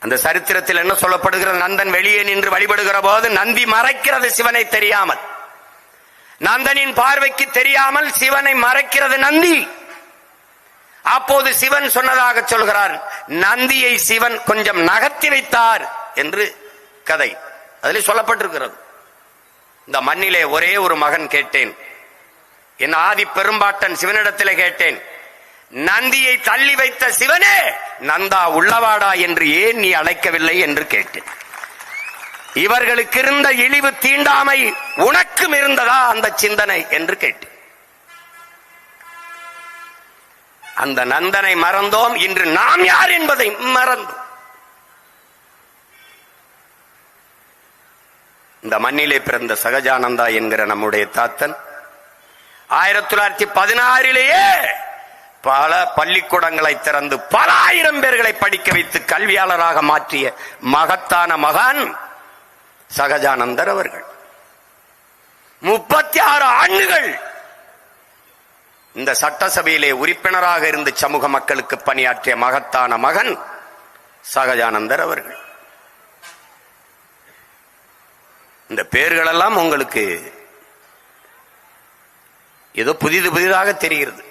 அந்த சரித்திரத்தில் என்ன சொல்லப்படுகிறது? நந்தன் வெளியே நின்று வழிபடுகிற போது நந்தி மறைக்கிறது சிவனை தெரியாமல். நந்தனின் பார்வைக்கு தெரியாமல் சிவனை மறைக்கிறது நந்தி. அப்போது சிவன் சொன்னதாக சொல்கிறார், நந்தியை சிவன் கொஞ்சம் நகர்த்தி வைத்தார் என்று கதை அதில் சொல்லப்பட்டிருக்கிறது. இந்த மண்ணிலே ஒரே ஒரு மகன் கேட்டேன், என் ஆதி பெரும்பாட்டன் சிவனிடத்தில் கேட்டேன், நந்தியை தள்ளி வைத்த சிவனே நந்தா உள்ளவாடா என்று ஏன் நீ அழைக்கவில்லை என்று கேட்டேன். இவர்களுக்கு இருந்த இழிவு தீண்டாமை உனக்கும் இருந்ததா அந்த சிந்தனை என்று கேட்டேன். அந்த நந்தனை மறந்தோம், இன்று நாம் யார் என்பதை மறந்தோம். இந்த மண்ணிலே பிறந்த சகஜானந்தா என்கிற நம்முடைய தாத்தன் 1916 பல பள்ளிக்கூடங்களை திறந்து பல ஆயிரம் பேர்களை படிக்க வைத்து கல்வியாளராக மாற்றிய மகத்தான மகான் சகஜானந்தர் அவர்கள். 36 ஆண்டுகள் இந்த சட்டசபையிலே உறுப்பினராக இருந்து சமூக மக்களுக்கு பணியாற்றிய மகத்தான மகன் சகஜானந்தர் அவர்கள். இந்த பெயர்களெல்லாம் உங்களுக்கு ஏதோ புதிதாக தெரிகிறது.